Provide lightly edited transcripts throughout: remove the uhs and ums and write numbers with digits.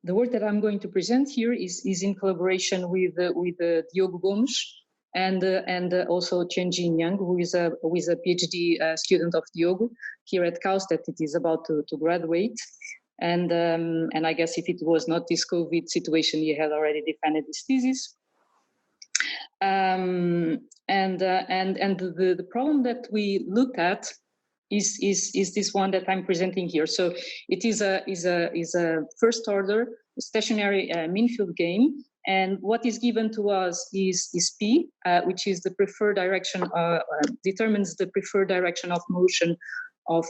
The work that I'm going to present here is in collaboration with Diogo Gomes and also Chen-Jin Yang, who is a PhD student of Diogo here at KAUST, that it is about to graduate. And I guess if it was not this COVID situation, he had already defended his thesis. And the problem that we looked at is this one that I'm presenting here. So it is a first order stationary mean field game, and what is given to us is P, which is the preferred direction, determines the preferred direction of motion of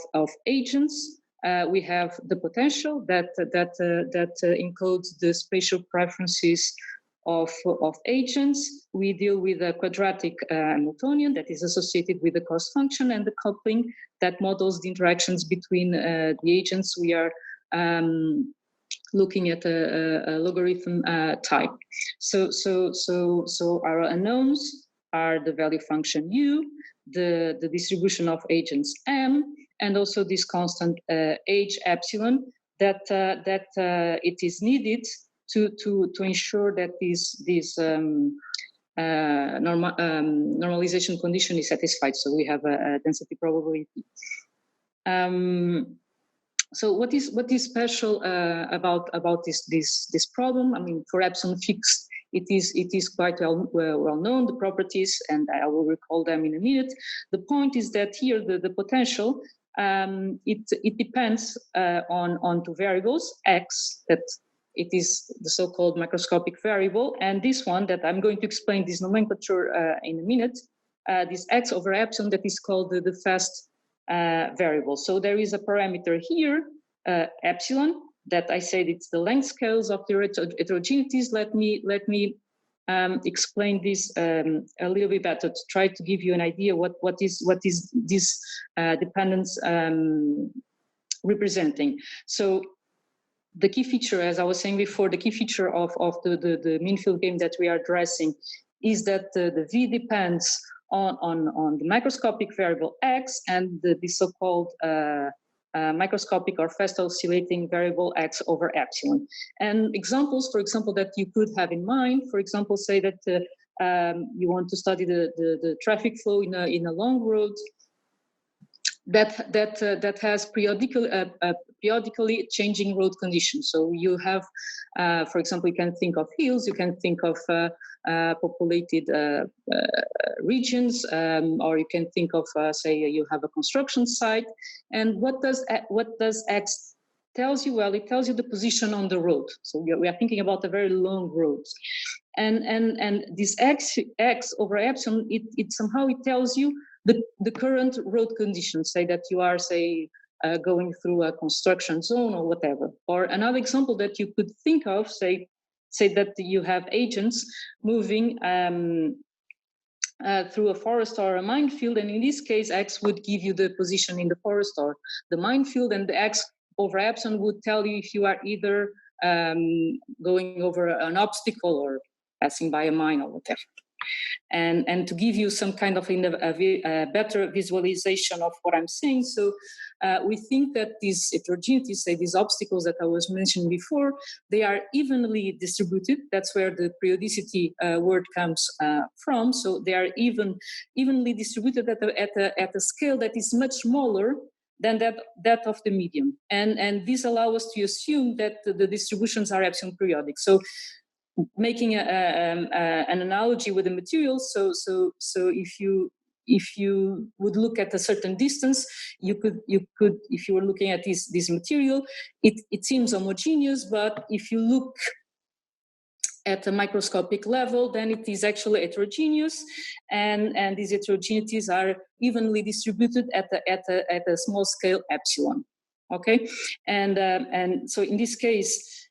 agents. We have the potential that encodes the spatial preferences of agents. We deal with a quadratic Hamiltonian that is associated with the cost function, and the coupling that models the interactions between the agents. We are looking at a logarithm type. So our unknowns are the value function u, the distribution of agents m, and also this constant h epsilon that it is needed to ensure that this normalization condition is satisfied. So we have a density probability. So what is special about this problem? I mean, for epsilon fixed, it is quite well known, the properties, and I will recall them in a minute. The point is that here the potential it depends on two variables, x, that it is the so-called macroscopic variable, and this one that I'm going to explain this nomenclature in a minute, this x over epsilon that is called the fast variable. So there is a parameter here, epsilon, that I said it's the length scales of the heterogeneities. Let me explain this a little bit better to try to give you an idea what is this dependence representing. So the key feature, as I was saying before, the key feature of the mean field game that we are addressing is that the V depends on the microscopic variable x and the so-called microscopic or fast oscillating variable x over epsilon. And examples, for example, that you could have in mind, for example, say that you want to study the traffic flow in a long road that has periodically changing road conditions. So you have, for example, you can think of hills, you can think of populated regions, or you can think of, say, you have a construction site. And what does X tells you? Well, it tells you the position on the road. So we are thinking about a very long road. And this X over epsilon, it somehow it tells you the current road conditions, say that you are, say, going through a construction zone or whatever. Or another example that you could think of, say that you have agents moving through a forest or a minefield, and in this case, X would give you the position in the forest or the minefield, and the X over epsilon would tell you if you are either going over an obstacle or passing by a mine or whatever. And to give you some kind of a better visualization of what I'm saying, so we think that these heterogeneities, say these obstacles that I was mentioning before, they are evenly distributed. That's where the periodicity word comes from. So they are evenly distributed at a scale that is much smaller than that of the medium. And this allows us to assume that the distributions are epsilon periodic. So making an analogy with the materials, so if you would look at a certain distance, you could if you were looking at this material, it seems homogeneous, but if you look at a microscopic level, then it is actually heterogeneous, and these heterogeneities are evenly distributed at a small scale epsilon. Okay, and so in this case.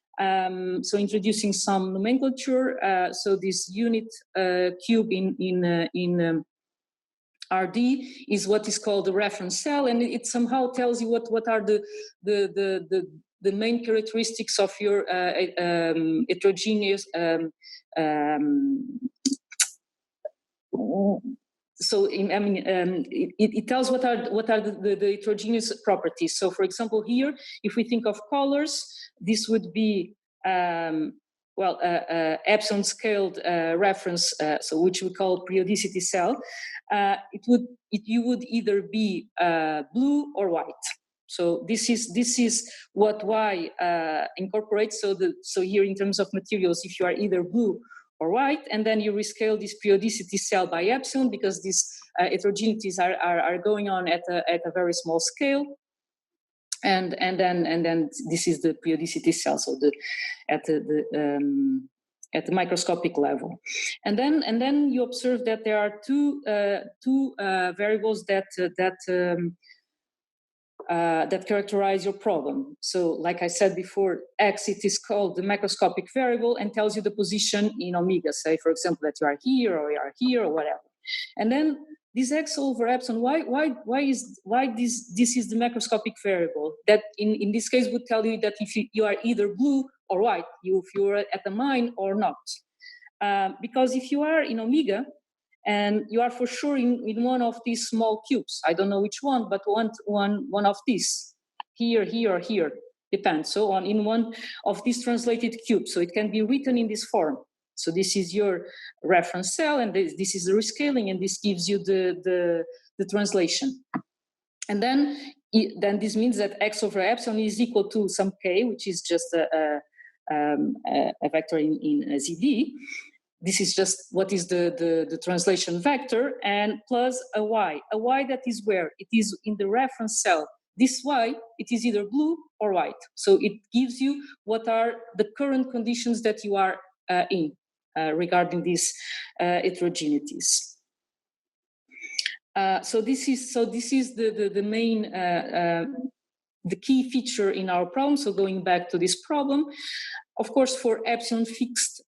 So introducing some nomenclature. So this unit cube in RD is what is called the reference cell, and it somehow tells you what are the main characteristics of your heterogeneous. It tells what are the heterogeneous properties. So, for example, here, if we think of colors, this would be epsilon scaled reference, so which we call periodicity cell, you would either be blue or white. So this is what Y incorporates. So here in terms of materials, if you are either blue or white, and then you rescale this periodicity cell by epsilon because these heterogeneities are going on at a very small scale. And then this is the periodicity cell, so at the microscopic level, and then you observe that there are two variables that characterize your problem. So, like I said before, X, it is called the macroscopic variable and tells you the position in omega. Say, for example, that you are here or you are here or whatever, and then this X over epsilon, why this is the macroscopic variable that in this case would tell you that if you are either blue or white, if you're at the mine or not. Because if you are in omega and you are for sure in one of these small cubes, I don't know which one, but one of these, here, or here, depends. So on in one of these translated cubes, so it can be written in this form. So this is your reference cell, and this is the rescaling, and this gives you the translation. And then this means that X over epsilon is equal to some K, which is just a vector in ZD. This is just what is the translation vector, and plus a Y that is where? It is in the reference cell. This Y, it is either blue or white. So it gives you what are the current conditions that you are in. Regarding these heterogeneities. So this is the main the key feature in our problem. So going back to this problem, of course, for epsilon fixed,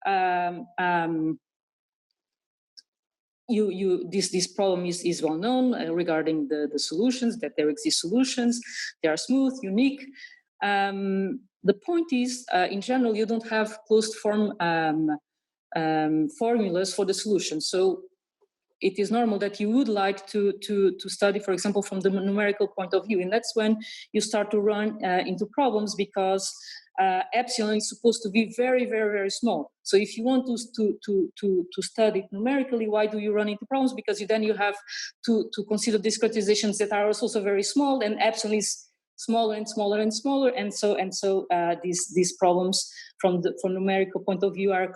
this problem is well known regarding the solutions, that there exist solutions, they are smooth, unique. The point is, in general, you don't have closed form formulas for the solution. So it is normal that you would like to study, for example, from the numerical point of view, and that's when you start to run into problems because epsilon is supposed to be very, very, very small. So if you want to study it numerically, why do you run into problems? Because then you have to consider discretizations that are also very small, and epsilon is smaller and smaller and smaller, and so these problems from numerical point of view are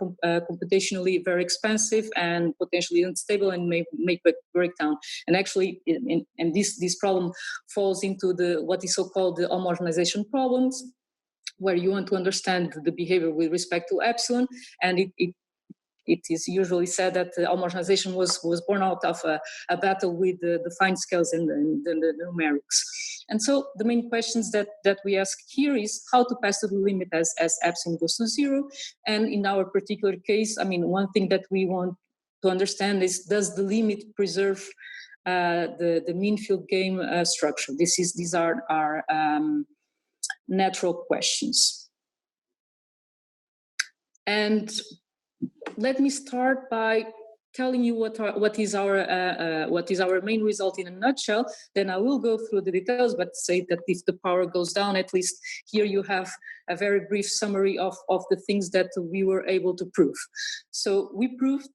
computationally very expensive and potentially unstable and may break down. And actually, this problem falls into what is so-called the homogenization problems, where you want to understand the behavior with respect to epsilon, and it is usually said that the homogenization was born out of a battle with the fine scales and the numerics. And so the main questions that we ask here is how to pass to the limit as epsilon goes to 0. And in our particular case, I mean, one thing that we want to understand is, does the limit preserve the mean field game structure? These are our natural questions. And let me start by telling you what is our main result in a nutshell. Then I will go through the details, but say that if the power goes down, at least here you have a very brief summary of the things that we were able to prove. So we proved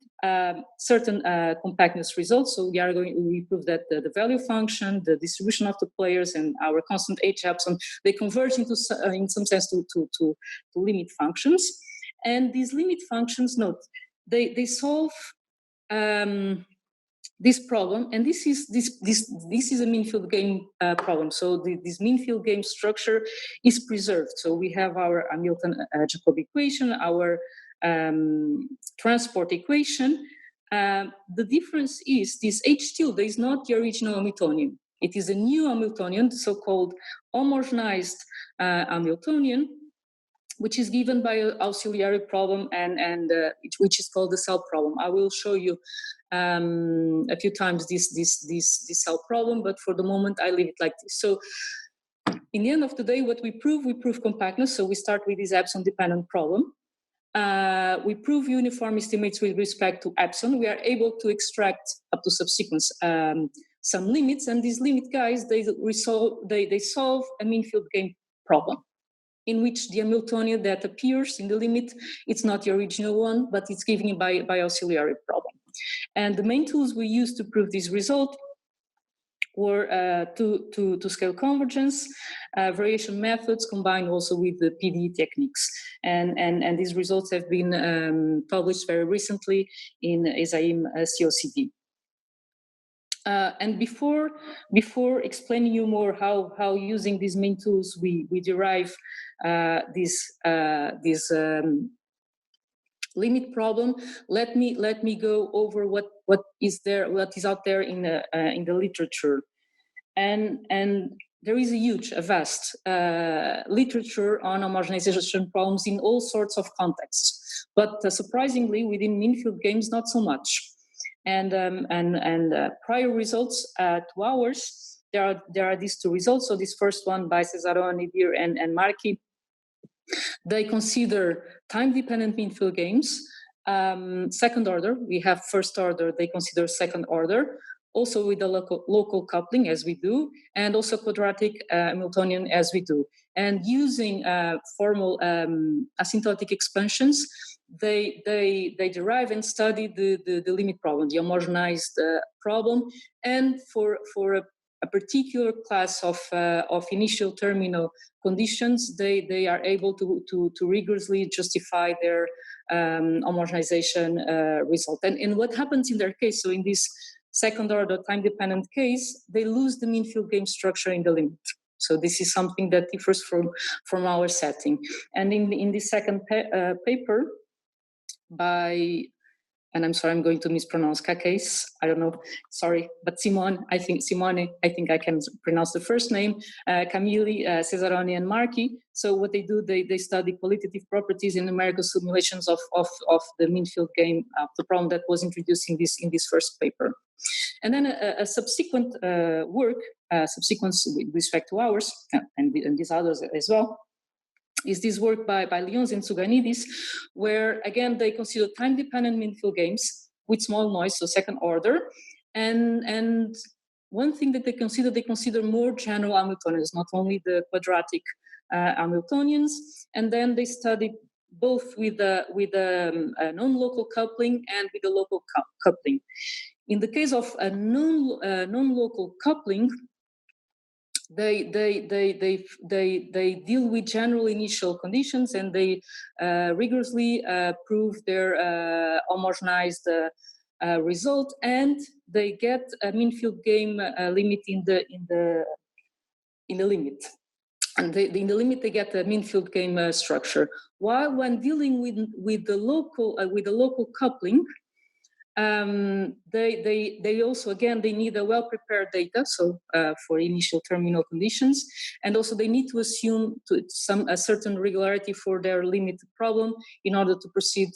certain compactness results. So we proved that the value function, the distribution of the players, and our constant H epsilon, they converge into in some sense to limit functions. And these limit functions, note, they solve this problem, and this is a mean field game problem. So this mean field game structure is preserved. So we have our Hamilton-Jacobi equation, our transport equation. The difference is this H tilde is not the original Hamiltonian. It is a new Hamiltonian, so-called homogenized Hamiltonian, which is given by an auxiliary problem and which is called the cell problem. I will show you a few times this cell problem, but for the moment I leave it like this. So in the end of the day, what we prove compactness. So we start with this epsilon dependent problem. We prove uniform estimates with respect to epsilon. We are able to extract up to subsequence some limits, and these limit guys, they solve a mean field game problem. in which the Hamiltonian that appears in the limit, it's not the original one, but it's given by auxiliary problem. And the main tools we used to prove this result were to scale convergence, variation methods combined also with the PDE techniques. And these results have been published very recently in ESAIM COCD. And before explaining you more how using these main tools we derive this limit problem, let me go over what is out there in the literature, and there is a vast literature on homogenization problems in all sorts of contexts, but surprisingly within mean-field games not so much. And prior results to ours, there are these two results. So this first one by Cesaroni, Dir, and Marchi, they consider time-dependent mean-field games. Second order, we have first order, they consider second order, also with the local coupling as we do, and also quadratic Hamiltonian as we do. And using formal asymptotic expansions, they derive and study the limit problem, the homogenized problem, and for a particular class of initial terminal conditions, they are able to rigorously justify their homogenization result. And what happens in their case, so in this second order time-dependent case, they lose the mean-field game structure in the limit. So this is something that differs from our setting. And in the second paper by, and I'm sorry, I'm going to mispronounce Kakes, I don't know, sorry, but Simone, I think I can pronounce the first name, Camilli, Cesaroni, and Marchi. So what they do, they study qualitative properties in numerical simulations of the mean-field game, the problem that was introduced in this first paper. And then a subsequent work, with respect to ours, and these others as well, is this work by Lyons and Tsouganidis, where again they consider time-dependent mean-field games with small noise, so second order, and one thing that they consider more general Hamiltonians, not only the quadratic Hamiltonians, and then they study both with a non-local coupling and with a local coupling. In the case of a non-local coupling, they deal with general initial conditions, and they rigorously prove their homogenized result, and they get a mean-field game limit in the limit. And in the limit, they get a mean-field game structure. While when dealing with the local coupling, they also, again, they need a well-prepared data, so for initial terminal conditions, and also they need to assume a certain regularity for their limit problem in order to proceed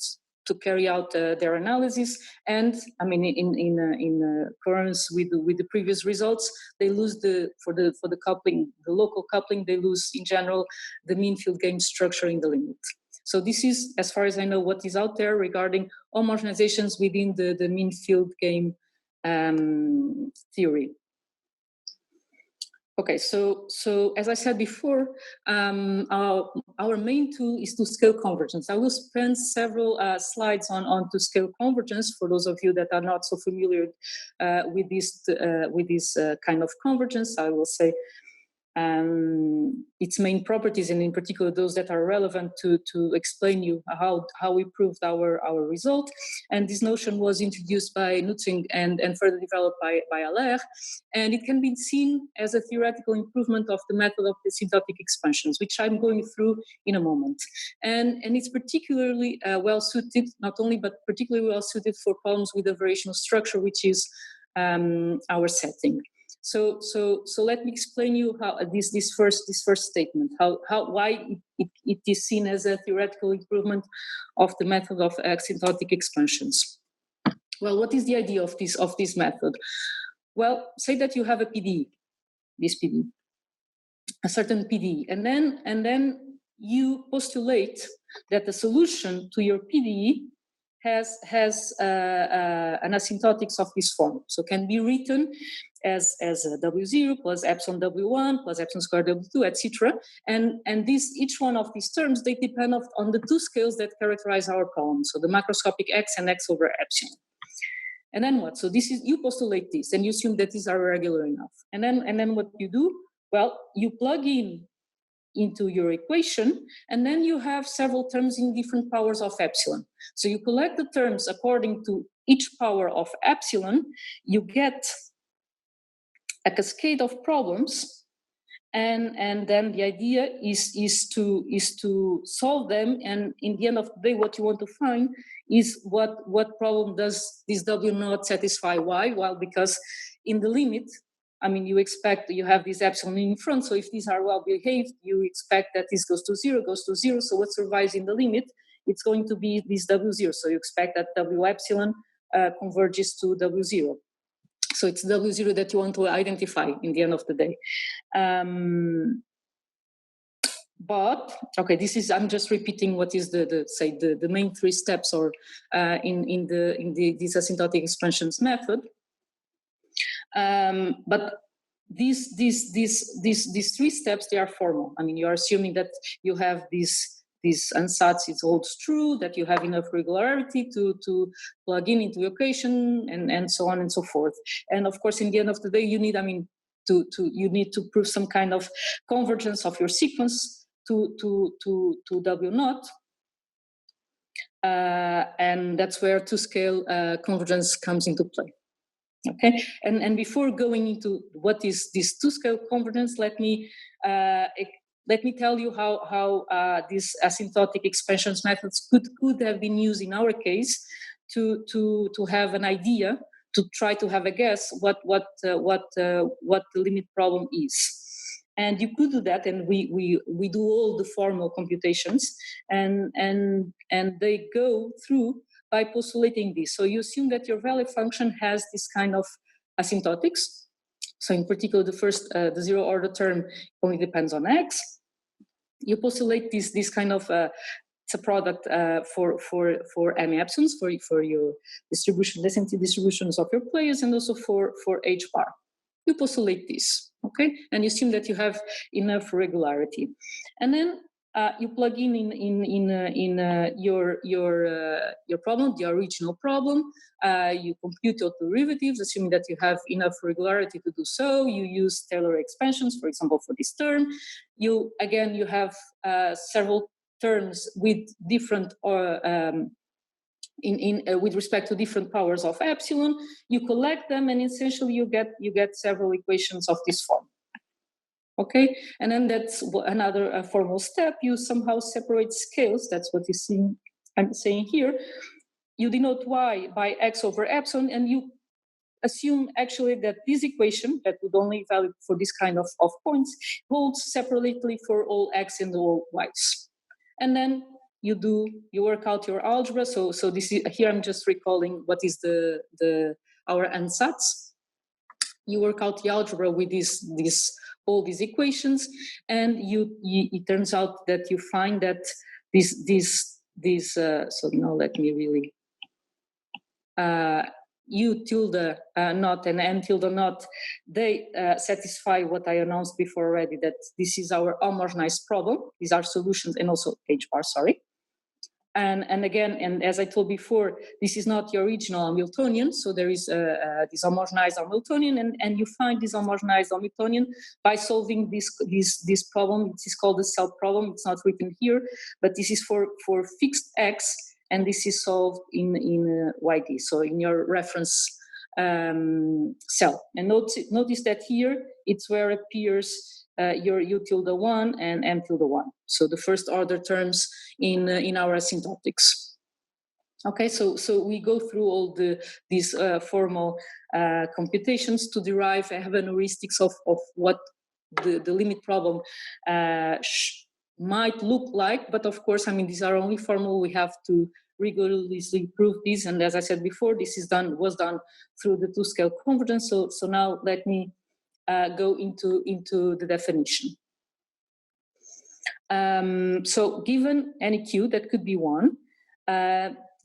to carry out their analysis. And I mean, in accordance with the previous results, they lose for the coupling, the local coupling, they lose in general the mean-field game structure in the limit. So this is, as far as I know, what is out there regarding homogenizations within the mean-field game theory. Okay, so as I said before, our main tool is to scale convergence. I will spend several slides on to scale convergence for those of you that are not so familiar with this kind of convergence. I will say its main properties, and in particular those that are relevant to explain you how we proved our result. And this notion was introduced by Nutzing and further developed by Allaire, and it can be seen as a theoretical improvement of the method of the asymptotic expansions, which I'm going through in a moment. And it's particularly well suited, not only but particularly well suited for problems with a variational structure, which is our setting. So let me explain you how this first statement, why it is seen as a theoretical improvement of the method of asymptotic expansions. Well, what is the idea of this method? Well, say that you have a PDE, this PDE, a certain PDE, and then you postulate that the solution to your PDE has an asymptotics of this form. So can be written as W0 plus epsilon W1 plus epsilon squared W2, etc. And each one of these terms, they depend on the two scales that characterize our problem. So the macroscopic x and x over epsilon. And then what? So this is, you postulate this and you assume that these are regular enough. And then what you do? Well, you plug into your equation, and then you have several terms in different powers of epsilon. So you collect the terms according to each power of epsilon, you get a cascade of problems, and then the idea is to solve them, and in the end of the day, what you want to find is what problem does this W not satisfy. Why? Well, because in the limit, I mean, you expect you have this epsilon in front, so if these are well behaved, you expect that this goes to zero, so what survives in the limit, it's going to be this W0, so you expect that W epsilon converges to W0. So it's W0 that you want to identify in the end of the day. But okay, this is, I'm just repeating what is the main three steps, or in this asymptotic expansions method. But these three steps, they are formal. I mean, you are assuming that you have this ansatz, it holds true, that you have enough regularity to plug into your equation, and so on and so forth. And of course, in the end of the day, you need, I mean, you need to prove some kind of convergence of your sequence to W naught. And that's where two-scale convergence comes into play. Okay, and before going into what is this two-scale convergence, let me tell you how these asymptotic expansions methods could have been used in our case to have an idea, to try to have a guess what the limit problem is. And you could do that, and we do all the formal computations, and they go through by postulating this. So you assume that your value function has this kind of asymptotics. So in particular, the first, the zero order term only depends on x. You postulate this kind of, it's a product for m epsilons, for your distribution, density distributions of your players, and also for h bar. You postulate this, okay? And you assume that you have enough regularity. And then you plug in your problem, the original problem. You compute your derivatives, assuming that you have enough regularity to do so. You use Taylor expansions, for example, for this term. You have several terms with different with respect to different powers of epsilon. You collect them, and essentially you get several equations of this form. Okay, and then that's another formal step. You somehow separate scales. That's what I'm saying here. You denote y by x over epsilon, and you assume actually that this equation, that would only valid for this kind of points, holds separately for all x and all y's. And then you work out your algebra. So this is, here I'm just recalling what is our ansatz. You work out the algebra with all these equations, and it turns out that you find that so now let me really U tilde naught and M tilde naught, they satisfy what I announced before already, that this is our homogenized problem. These are solutions, and also H bar, sorry. And again, and as I told before, this is not the original Hamiltonian, so there is this homogenized Hamiltonian, and you find this homogenized Hamiltonian by solving this problem. It is called the cell problem. It's not written here, but this is for fixed x, and this is solved in YD, so in your reference cell. And notice that here it's where appears your U tilde 1 and M tilde 1. So the first order terms in our asymptotics. Okay, so we go through all these formal computations to derive, have an heuristics of what the limit problem might look like. But of course, I mean, these are only formal. We have to rigorously prove this. And as I said before, this was done through the two-scale convergence. So now let me go into the definition. So given any Q, that could be one,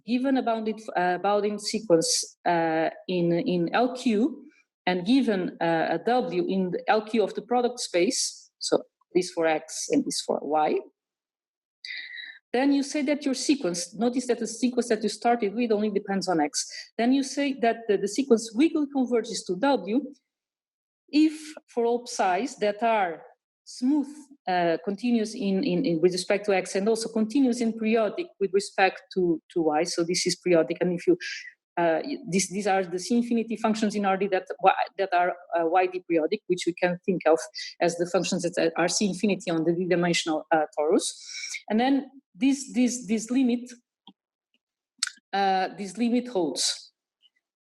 given a bounded sequence in LQ, and given a W in the LQ of the product space, so this for X and this for Y, then you say that your sequence, notice that the sequence that you started with only depends on X. Then you say that the sequence weakly converges to W if for all psi's that are smooth, continuous with respect to X, and also continuous in periodic with respect to Y. So this is periodic, and if you these are the C-infinity functions in RD that are widely periodic, which we can think of as the functions that are C-infinity on the D-dimensional torus. And then this limit holds.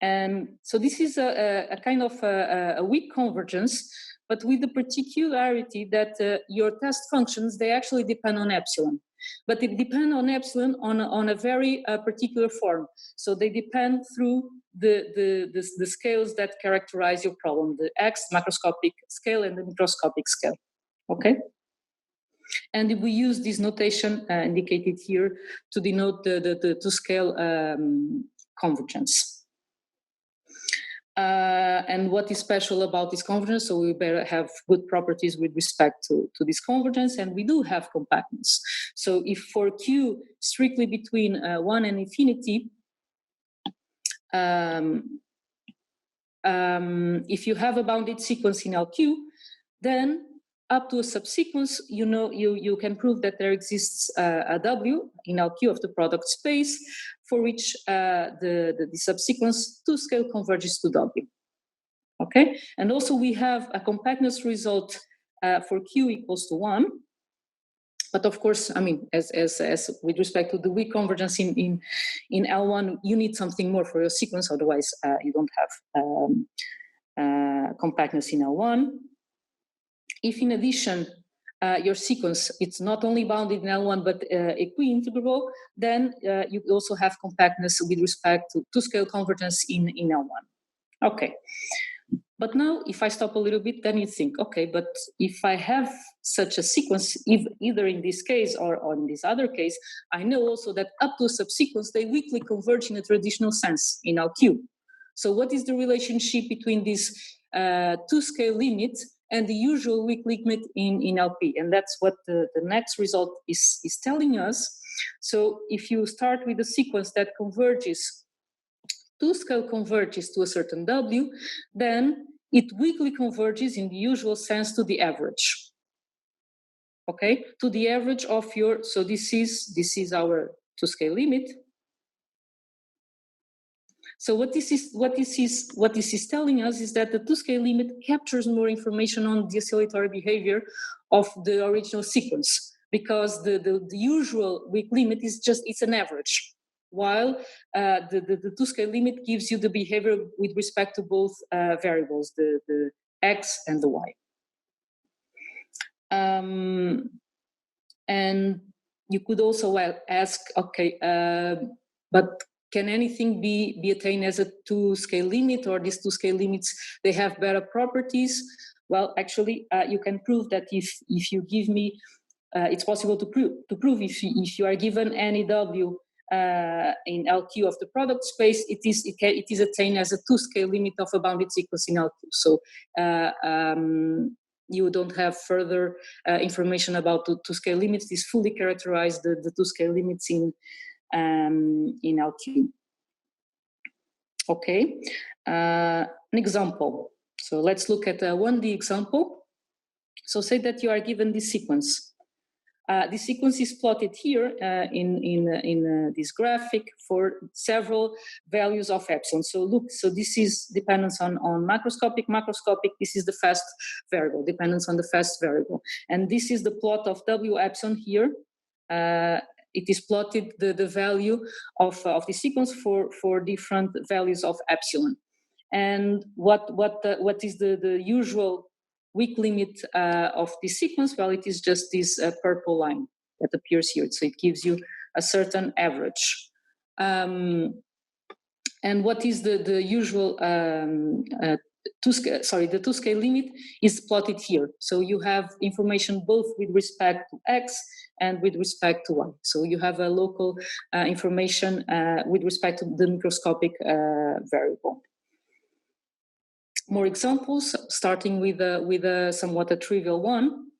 And so this is a kind of a weak convergence, but with the particularity that your test functions, they actually depend on epsilon. But they depend on epsilon on a very particular form. So they depend through the scales that characterize your problem, the X macroscopic scale and the microscopic scale. Okay? And we use this notation indicated here to denote the two-scale convergence. And what is special about this convergence? So we better have good properties with respect to this convergence, and we do have compactness. So if for Q strictly between 1 and infinity, if you have a bounded sequence in LQ, then up to a subsequence, you can prove that there exists a W in LQ of the product space for which the subsequence two-scale converges to W. Okay, and also we have a compactness result for Q equals to 1. But of course, I mean, as with respect to the weak convergence in L1, you need something more for your sequence, otherwise you don't have compactness in L1. If in addition your sequence, it's not only bounded in L1 but equi-integrable, then you also have compactness with respect to two-scale convergence in L1. Okay, but now if I stop a little bit, then you think, okay, but if I have such a sequence, either in this case or in this other case, I know also that up to a subsequence, they weakly converge in a traditional sense in LQ. So what is the relationship between this two-scale limit and the usual weak limit in LP? And that's what the next result is telling us. So if you start with a sequence that converges, two-scale converges to a certain W, then it weakly converges in the usual sense to the average. Okay, to the average of your, so this is our two-scale limit. So what this is telling us is that the two-scale limit captures more information on the oscillatory behavior of the original sequence, because the usual weak limit is it's an average, while the two-scale limit gives you the behavior with respect to both variables, the X and the Y. And you could also ask, okay, but can anything be attained as a two-scale limit, or these two-scale limits, they have better properties? Well, actually, you can prove that if you give me, it's possible to prove if you are given any W in LQ of the product space, it is attained as a two-scale limit of a bounded sequence in LQ. So you don't have further information about the two-scale limits. This fully characterizes the two-scale limits in LQ. Okay, an example. So let's look at a 1D example. So say that you are given this sequence. This sequence is plotted here in this graphic for several values of epsilon. So look, so this is dependence on macroscopic. This is the fast variable, dependence on the fast variable. And this is the plot of W epsilon here. It is plotted the value of the sequence for different values of epsilon. And what is the usual weak limit of this sequence? Well, it is just this purple line that appears here. So it gives you a certain average. And what is the usual the Toscale limit is plotted here. So you have information both with respect to x and with respect to y. So you have a local information with respect to the microscopic variable. More examples, starting with a somewhat a trivial one.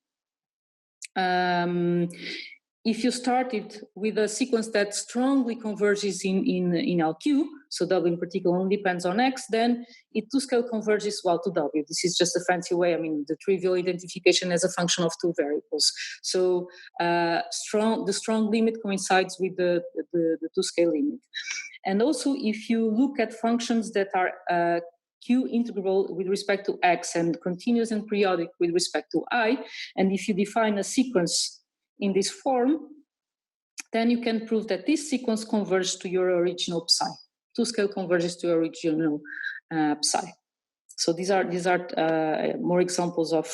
If you started with a sequence that strongly converges in LQ, so W in particular only depends on X, then it Toscale converges well to W. This is just a fancy way, I mean, the trivial identification as a function of two variables. So the strong limit coincides with the Toscale limit. And also, if you look at functions that are Q integral with respect to X and continuous and periodic with respect to I, and if you define a sequence in this form, then you can prove that this sequence converges to your original psi. Toscale converges to your original psi. So these are more examples of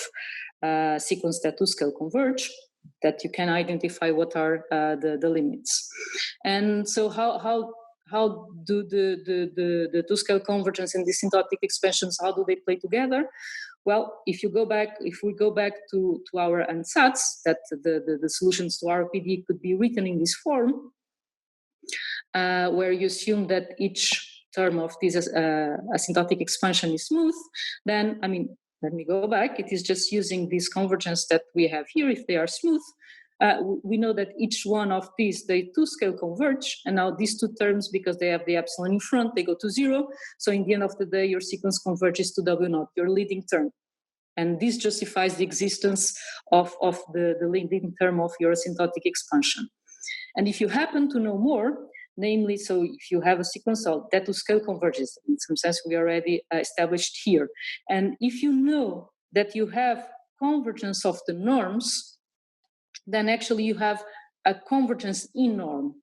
sequence that Toscale converge, that you can identify what are the limits. And so how do the Toscale convergence and the asymptotic expansions, how do they play together? Well, if we go back to our ansatz, that the solutions to our PDE could be written in this form, where you assume that each term of this asymptotic expansion is smooth, then, I mean, let me go back. It is just using this convergence that we have here. If they are smooth, we know that each one of these, they Toscale converge, and now these two terms, because they have the epsilon in front, they go to zero. So in the end of the day, your sequence converges to W naught, your leading term. And this justifies the existence of the leading term of your asymptotic expansion. And if you happen to know more, namely, so if you have a sequence that Toscale converges, in some sense we already established here. And if you know that you have convergence of the norms, then actually you have a convergence in norm.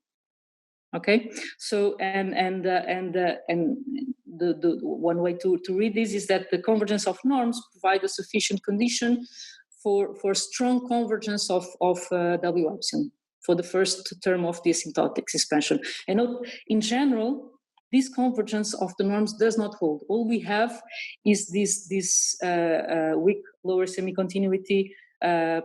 Okay, so and the one way to read this is that the convergence of norms provide a sufficient condition for strong convergence of W epsilon for the first term of the asymptotic expansion. And note, in general, this convergence of the norms does not hold. All we have is this weak lower semi-continuity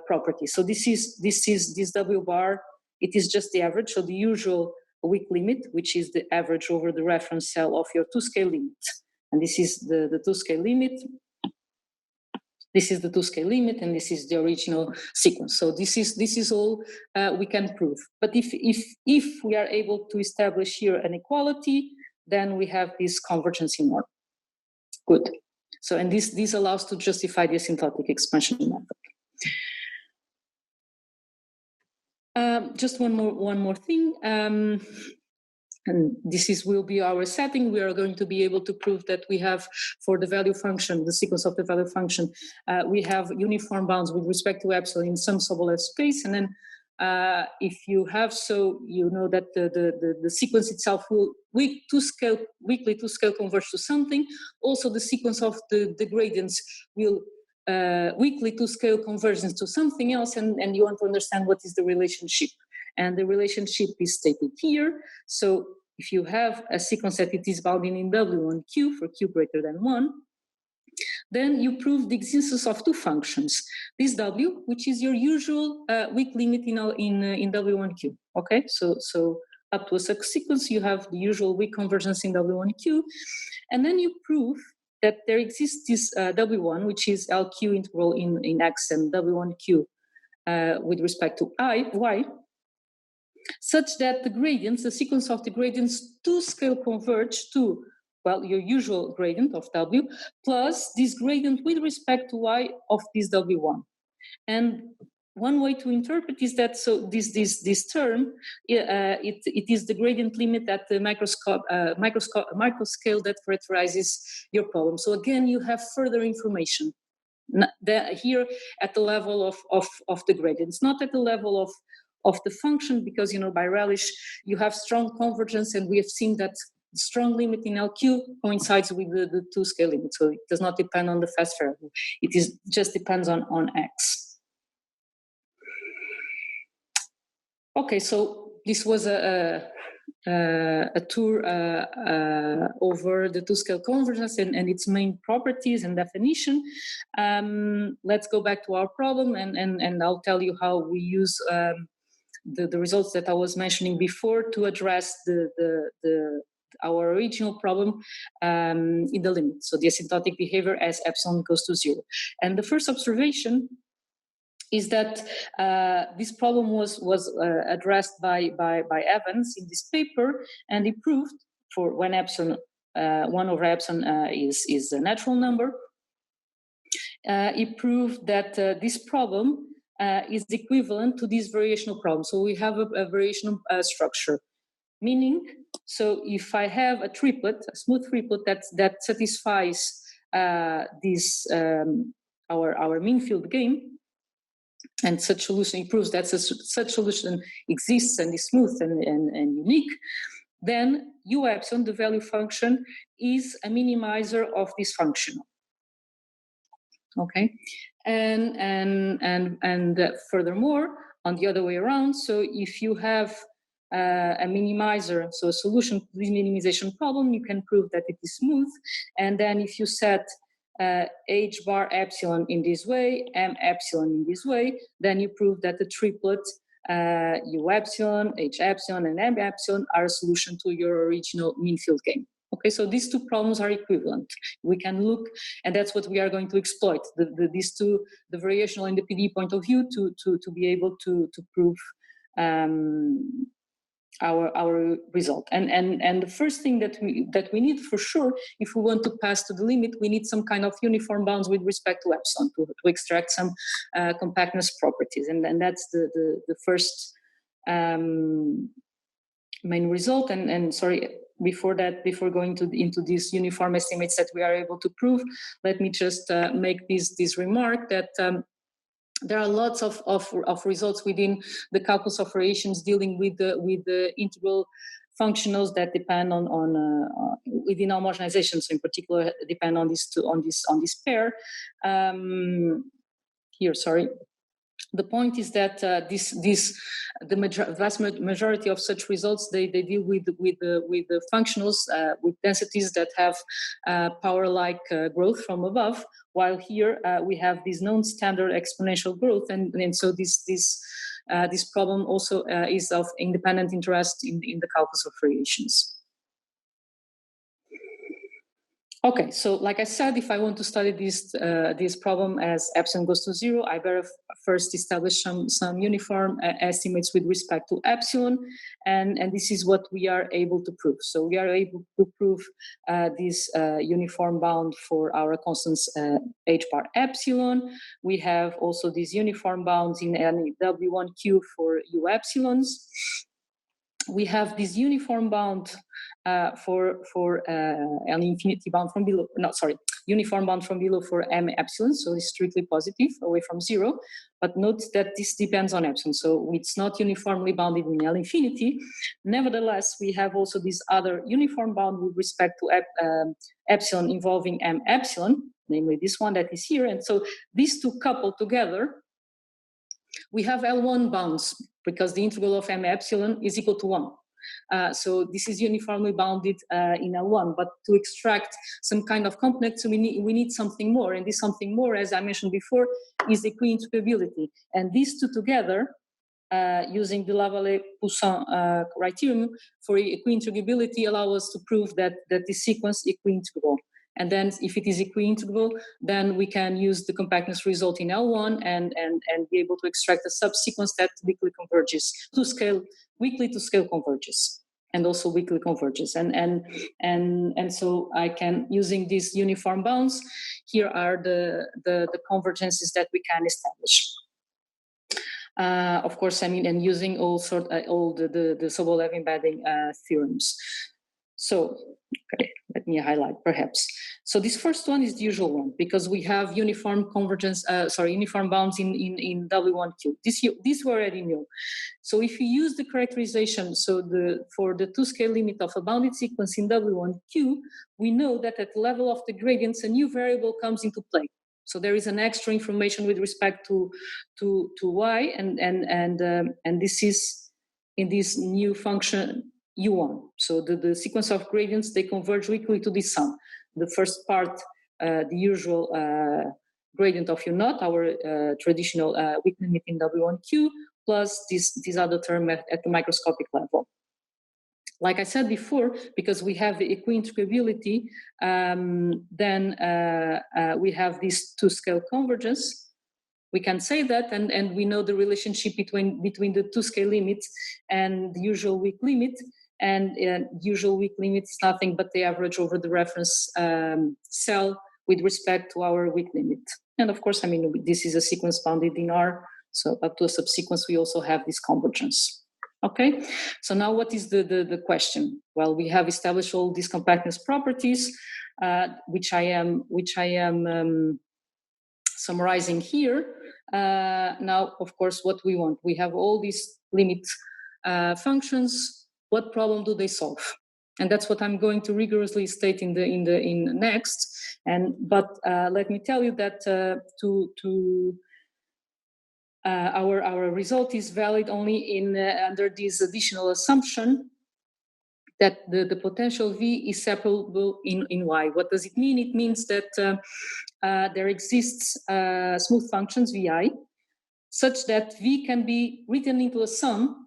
property. So this W bar, it is just the average, so the usual weak limit, which is the average over the reference cell of your Toscale limit. And this is the Toscale limit. This is the Toscale limit, and this is the original sequence. So this is all we can prove. But if we are able to establish here an equality, then we have this convergence in norm. Good. So, and this allows to justify the asymptotic expansion method. Just one more thing, and this will be our setting. We are going to be able to prove that we have, for the value function, the sequence of the value function, we have uniform bounds with respect to epsilon in some Sobolev space, and then if you have, so you know that the sequence itself will weakly Toscale converge to something. Also, the sequence of the gradients will weakly Toscale convergence to something else, and you want to understand what is the relationship. And the relationship is stated here. So if you have a sequence that it is bounding in W on Q for Q greater than 1, then you prove the existence of two functions. This W, which is your usual weak limit in W1Q. Okay, so up to a sequence, you have the usual weak convergence in W1Q, and then you prove that there exists this W1, which is LQ integral in X and W1Q with respect to Y, such that the gradients, the sequence of the gradients Toscale converge to, well, your usual gradient of W plus this gradient with respect to Y of this W1. And one way to interpret is that, so this term, it is the gradient limit at the microscale that characterizes your problem. So again, you have further information here at the level of the gradients, not at the level of the function, because, you know, by Relish, you have strong convergence, and we have seen that the strong limit in LQ coincides with the Toscale limit. So it does not depend on the fast variable. It just depends on X. Okay, so this was a a tour over the Toscale convergence and its main properties and definition. Let's go back to our problem, and I'll tell you how we use the results that I was mentioning before to address our original problem in the limit. So the asymptotic behavior as epsilon goes to 0. And the first observation is that this problem was addressed by Evans in this paper, and he proved for when epsilon 1 over epsilon is a natural number, he proved that this problem is equivalent to this variational problem. So we have a variational structure, meaning, so if I have a triplet, a smooth triplet that satisfies this our mean field game, and such solution proves that such solution exists and is smooth and unique, then u epsilon, the value function, is a minimizer of this function. Okay, and furthermore, on the other way around, so if you have a minimizer, so a solution to this minimization problem, you can prove that it is smooth, and then if you set h bar epsilon in this way, m epsilon in this way, then you prove that the triplet u epsilon, h epsilon, and m epsilon are a solution to your original mean field game. Okay, so these two problems are equivalent. We can look, and that's what we are going to exploit, these two, the variational and the PDE point of view, to be able to prove our result. And the first thing that we need for sure, if we want to pass to the limit, we need some kind of uniform bounds with respect to epsilon to extract some compactness properties, and that's the first main result. And sorry, before going into these uniform estimates that we are able to prove, let me just make this remark that there are lots of results within the calculus of variations dealing with the integral functionals that depend on within homogenization. So in particular, depend on this pair. Here, sorry. The point is that the vast majority of such results they deal with the functionals with densities that have power-like growth from above, while here we have this known standard exponential growth, and so this problem also is of independent interest in the calculus of variations. Okay, so like I said, if I want to study this problem as epsilon goes to 0, I better first establish some uniform estimates with respect to epsilon, and this is what we are able to prove. So we are able to prove this uniform bound for our constants h bar epsilon. We have also these uniform bounds in any W1Q for u epsilons. We have this uniform bound for an infinity bound from below. No, sorry, uniform bound from below for m epsilon. So it's strictly positive away from 0. But note that this depends on epsilon, so it's not uniformly bounded in L infinity. Nevertheless, we have also this other uniform bound with respect to epsilon involving m epsilon, namely this one that is here. And so these two coupled together, we have L1 bounds because the integral of m epsilon is equal to 1. So this is uniformly bounded in L1, but to extract some kind of complex, we need something more, and this something more, as I mentioned before, is equi-integrability. And these two together, using the Lavallee-Poussin criterion for equi-integrability, allow us to prove that this sequence is equi-integrable. And then if it is equi-integrable, then we can use the compactness result in L1 and be able to extract a subsequence that weakly converges to scale, weakly to scale converges, and also weakly converges. And so I can, using these uniform bounds, here are the convergences that we can establish. Of course, I mean, and using all the Sobolev embedding theorems. So, okay, let me highlight perhaps. So this first one is the usual one because we have uniform uniform bounds in W1Q. This we already know. So if you use the characterization, so for the two-scale limit of a bounded sequence in W1Q, we know that at the level of the gradients, a new variable comes into play. So there is an extra information with respect to y, and this is in this new function. U1. So the sequence of gradients, they converge weakly to this sum. The first part, the usual gradient of U0, our traditional weak limit in W1Q, plus this other term at the microscopic level. Like I said before, because we have the equi-integrability, then we have this two-scale convergence. We can say that, and we know the relationship between the two-scale limits and the usual weak limit. And usual weak limit is nothing but the average over the reference cell with respect to our weak limit. And of course, I mean, this is a sequence bounded in R, so up to a subsequence, we also have this convergence. Okay, so now what is the question? Well, we have established all these compactness properties, which I am summarizing here. Now, of course, what we want, we have all these limit functions. What problem do they solve? And that's what I'm going to rigorously state in next. But let me tell you that our result is valid only in under this additional assumption that the potential V is separable in Y. What does it mean? It means that there exists smooth functions VI such that V can be written into a sum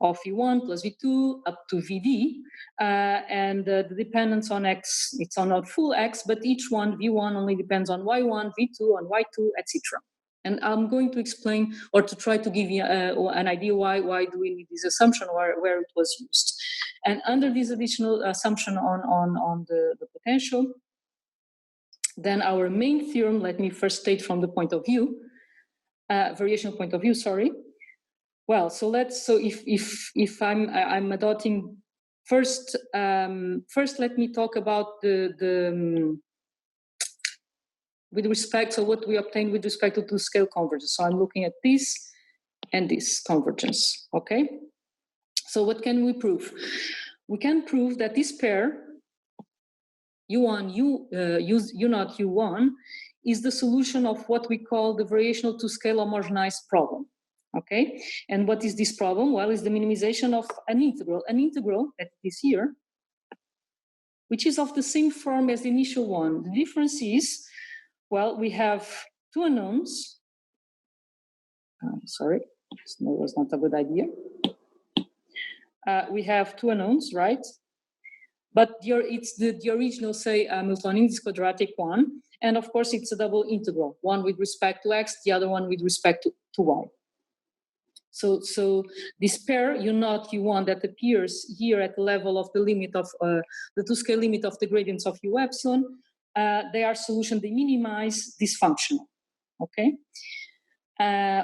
of V1 plus V2 up to Vd, and the dependence on X, it's on not full X, but each one, V1 only depends on Y1, V2 on Y2, etc. And I'm going to explain, or to try to give you an idea why do we need this assumption, where it was used. And under this additional assumption on the potential, then our main theorem, let me first state from the point of view, variational point of view, sorry. Well, so if I'm adopting first let me talk about with respect to what we obtained with respect to two-scale convergence. So I'm looking at this and this convergence, okay? So what can we prove? We can prove that this pair, U1, U0, U1, is the solution of what we call the variational two-scale homogenized problem, okay? And what is this problem? Well, it's the minimization of an integral that is here, which is of the same form as the initial one. The difference is, well, we have two unknowns. Sorry, that was not a good idea. We have two unknowns, right? But it's the original, say, Hamiltonian is quadratic one. And of course, it's a double integral, one with respect to X, the other one with respect to Y. So this pair, U0, U1, that appears here at the level of the limit of the two-scale limit of the gradients of U epsilon, they are solution, they minimize this functional, okay?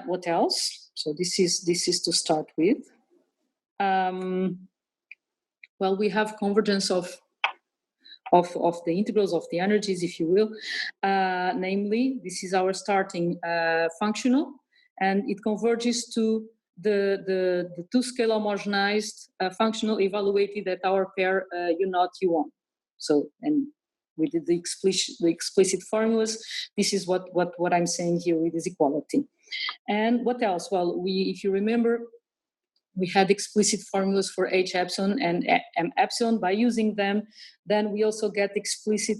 What else? So this is to start with. Well, we have convergence of the integrals of the energies, if you will. Namely, this is our starting functional, and it converges to the two-scale homogenized functional evaluated at our pair U0, U1. So, and we did the explicit formulas. This is what I'm saying here with this equality. And what else? Well, if you remember, we had explicit formulas for H epsilon and M epsilon. By using them, then we also get explicit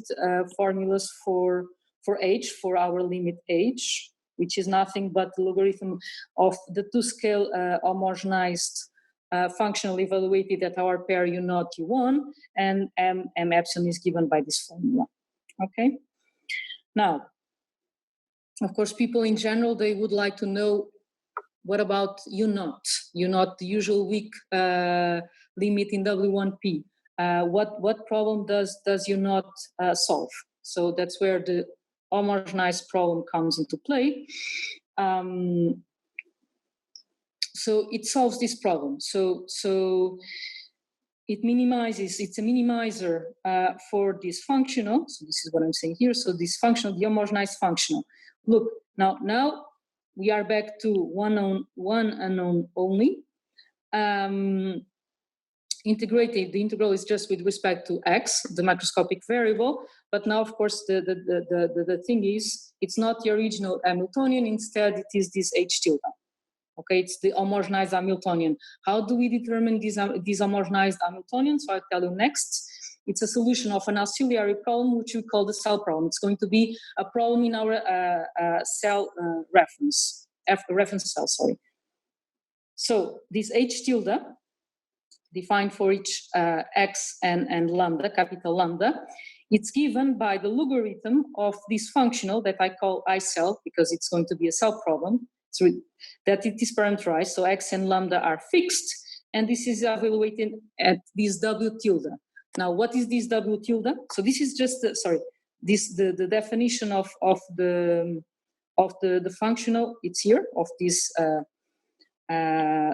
formulas for H, for our limit H, which is nothing but the logarithm of the two-scale homogenized functional evaluated at our pair U0, U1, and M epsilon is given by this formula, okay? Now, of course, people in general, they would like to know, what about U0? U0, the usual weak limit in W1P. What problem does U0 solve? So that's where the homogenized problem comes into play. So it solves this problem. So it minimizes, it's a minimizer for this functional. So this is what I'm saying here. So this functional, the homogenized functional. Look, now we are back to one unknown only. Integrated, the integral is just with respect to X, the macroscopic variable. But now, of course, the thing is, it's not the original Hamiltonian. Instead, it is this H tilde. Okay, it's the homogenized Hamiltonian. How do we determine this homogenized Hamiltonian? So I'll tell you next. It's a solution of an auxiliary problem, which we call the cell problem. It's going to be a problem in our cell reference cell, sorry. So this H tilde, defined for each x and lambda, capital lambda, it's given by the logarithm of this functional that I call I cell, because it's going to be a cell problem, so that it is parameterized, so x and lambda are fixed, and this is evaluated at this W tilde. Now, what is this W tilde? So this is just, the definition of the functional, it's here, of this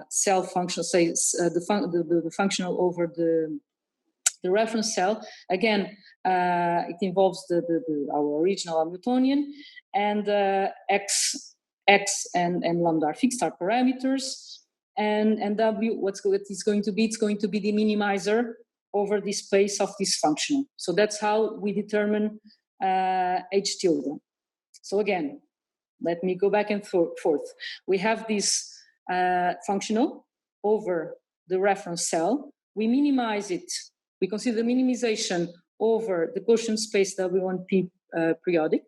cell function, say the functional over the reference cell. Again, it involves our original Hamiltonian, and x and lambda are fixed, are parameters, and W, what it's going to be? It's going to be the minimizer over the space of this function. So that's how we determine H tilde. So again, let me go back and forth. We have this functional over the reference cell. We minimize it. We consider minimization over the quotient space W1P periodic.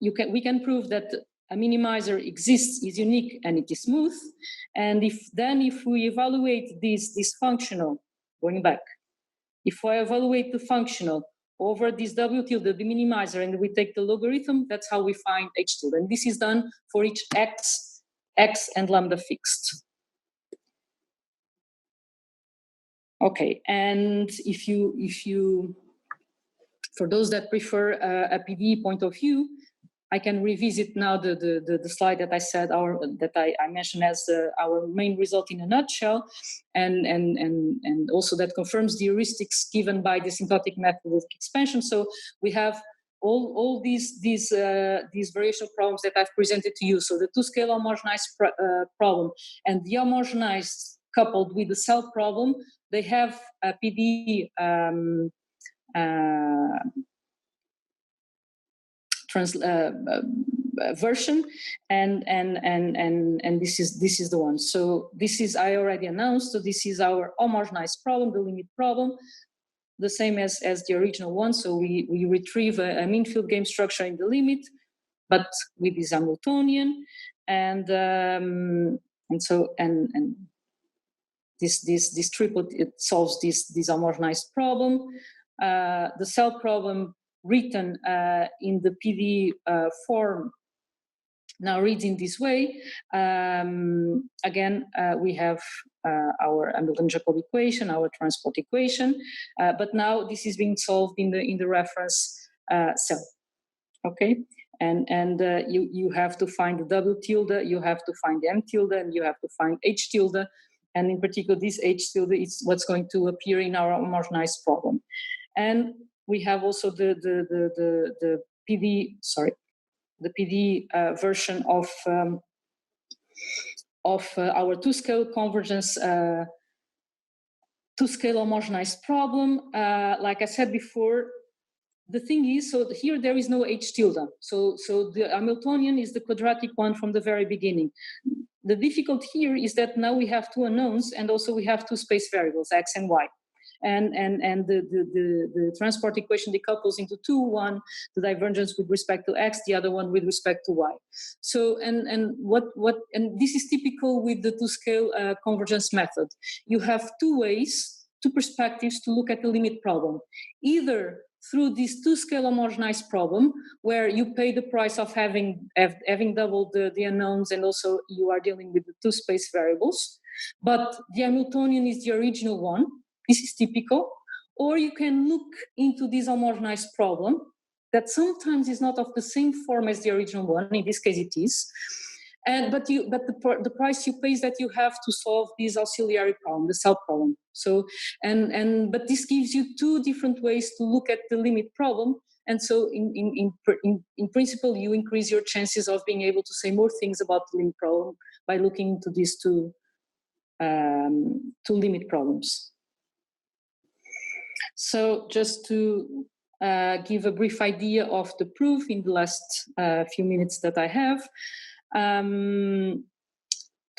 We can prove that a minimizer exists, is unique, and it is smooth. And if we evaluate this functional, going back, if I evaluate the functional over this W tilde, the minimizer, and we take the logarithm, that's how we find H tilde. And this is done for each x and lambda fixed. Okay, and if you, for those that prefer a PDE point of view, I can revisit now the slide that I said, I mentioned as our main result in a nutshell, and also that confirms the heuristics given by the asymptotic method of expansion. So we have all these variational problems that I've presented to you. So the two-scale homogenized problem and the homogenized coupled with the cell problem, they have a PDE version, and this is the one. So this is, I already announced, so this is our homogenized problem, the limit problem, the same as the original one. So we retrieve a mean field game structure in the limit, but with this Hamiltonian, and this triplet, it solves this homogenized problem. The cell problem written in the PDE form now reads in this way. Again, we have our Hamilton-Jacobi equation, our transport equation, but now this is being solved in the reference cell. Okay, and you have to find the W tilde, you have to find the M tilde, and you have to find H tilde, and in particular this H tilde is what's going to appear in our homogenized problem. And we have also the PDE, the PDE version of our two-scale convergence, two-scale homogenized problem. Like I said before, the thing is, so here there is no H tilde. So the Hamiltonian is the quadratic one from the very beginning. The difficulty here is that now we have two unknowns, and also we have two space variables, x and y. And the transport equation decouples into two: one, the divergence with respect to x, the other one with respect to y. So and this is typical with the two-scale convergence method. You have two ways, two perspectives to look at the limit problem. Either through this two-scale homogenized problem, where you pay the price of having doubled the unknowns, and also you are dealing with the two space variables, but the Hamiltonian is the original one. This is typical. Or you can look into this homogenized problem that sometimes is not of the same form as the original one. In this case, it is. But the price you pay is that you have to solve this auxiliary problem, the cell problem. So but this gives you two different ways to look at the limit problem. And so in principle, you increase your chances of being able to say more things about the limit problem by looking into these two limit problems. So just to give a brief idea of the proof in the last few minutes that I have, to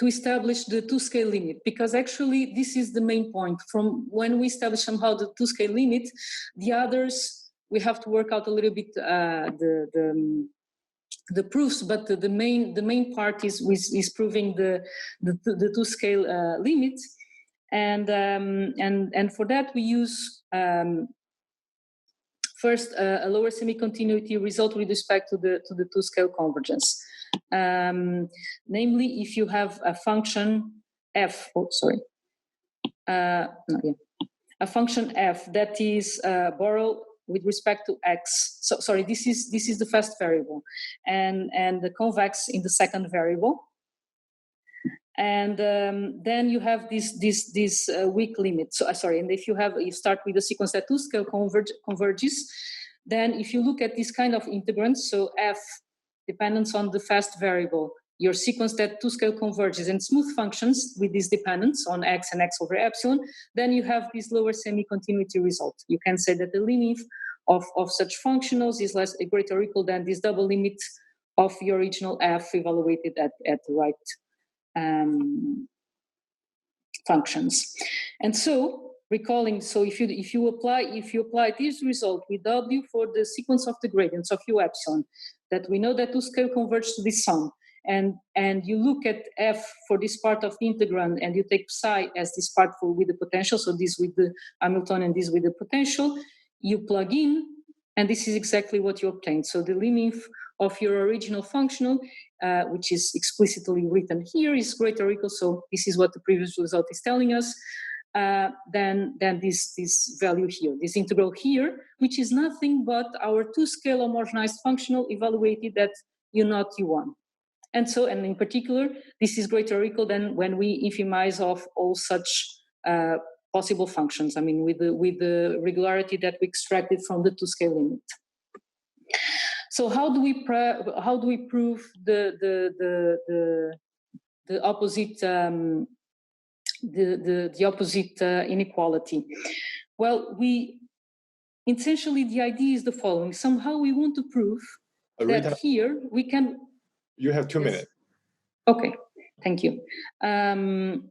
establish the two-scale limit, because actually this is the main point. From when we establish somehow the two-scale limit, the others, we have to work out a little bit the proofs, but the main part is proving the two-scale limit, and for that we use first a lower semi-continuity result with respect to the two-scale convergence. Namely, if you have a function f, a function f that is borrowed with respect to x. So sorry, this is the first variable, and the convex in the second variable. And then you have this weak limit. So sorry, and if you start with a sequence that two-scale converges, then if you look at this kind of integrand, so f dependence on the first variable, your sequence that two-scale converges and smooth functions with this dependence on x and x over epsilon, then you have this lower semi-continuity result. You can say that the limit of such functionals is greater or equal than this double limit of your original f evaluated at the right functions. And so recalling, so if you apply this result with w for the sequence of the gradients of u epsilon, that we know that two-scale converge to this sum, and you look at f for this part of the integrand, and you take psi as this part with the potential, so this with the Hamiltonian, this with the potential, you plug in, and this is exactly what you obtain. So the limit of your original functional, which is explicitly written here, is greater or equal, so this is what the previous result is telling us, then this value here, this integral here, which is nothing but our two-scale homogenized functional evaluated at u0, u1. And so, and in particular, this is greater or equal than when we infimize of all such possible functions, I mean, with the regularity that we extracted from the two-scale limit. So how do we prove the opposite the opposite inequality? Well, essentially the idea is the following. Somehow we want to prove Rita, that here we can. You have 2 minutes. Okay, thank you. The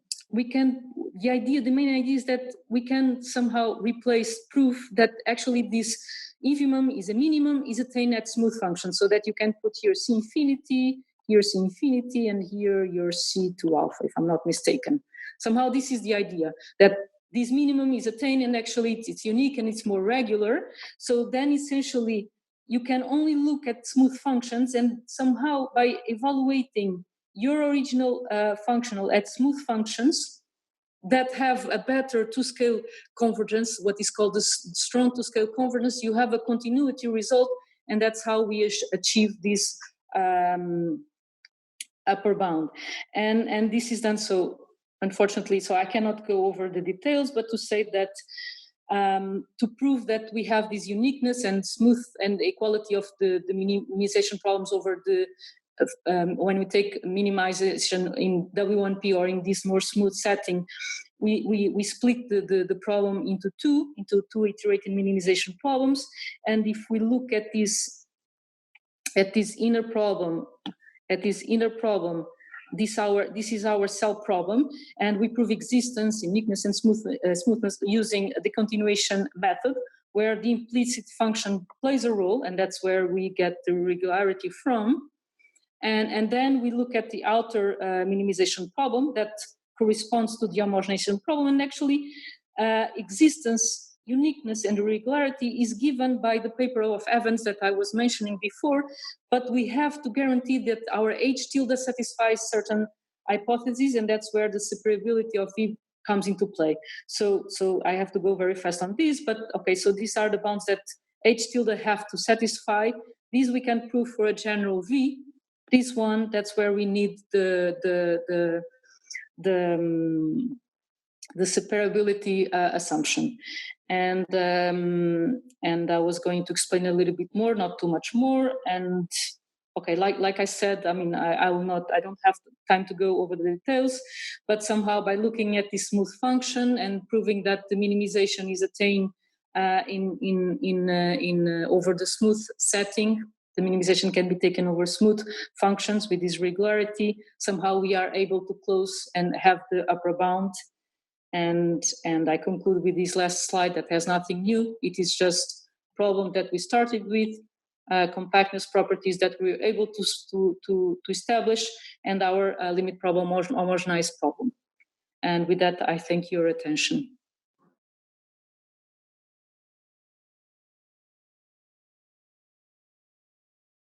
main idea is that we can somehow replace proof that actually this infimum is a minimum is attained at smooth function, so that you can put here C infinity, here C infinity, and here your C2 alpha, if I'm not mistaken. Somehow this is the idea, that this minimum is attained and actually it's unique and it's more regular. So then essentially you can only look at smooth functions, and somehow by evaluating your original functional at smooth functions that have a better two-scale convergence, what is called the strong two-scale convergence, you have a continuity result, and that's how we achieve this upper bound. And this is done, so unfortunately, so I cannot go over the details, but to say that to prove that we have this uniqueness and smooth and equality of the minimization problems over the when we take minimization in W1P or in this more smooth setting, we split the problem into two iterated minimization problems. And if we look at this inner problem, this is our cell problem, and we prove existence, uniqueness, and smoothness using the continuation method, where the implicit function plays a role, and that's where we get the regularity from. And then we look at the outer minimization problem that corresponds to the homogenization problem, and actually existence, uniqueness, and regularity is given by the paper of Evans that I was mentioning before, but we have to guarantee that our H tilde satisfies certain hypotheses, and that's where the separability of V comes into play. So I have to go very fast on this, but okay, so these are the bounds that H tilde have to satisfy. These we can prove for a general V. This one, that's where we need the separability assumption, and I was going to explain a little bit more, not too much more. And okay, like I said, I mean, I don't have time to go over the details, but somehow by looking at this smooth function and proving that the minimization is attained in over the smooth setting, the minimization can be taken over smooth functions with this regularity. Somehow we are able to close and have the upper bound. And I conclude with this last slide that has nothing new. It is just a problem that we started with, compactness properties that we were able to establish, and our limit problem, homogenized problem. And with that, I thank your attention.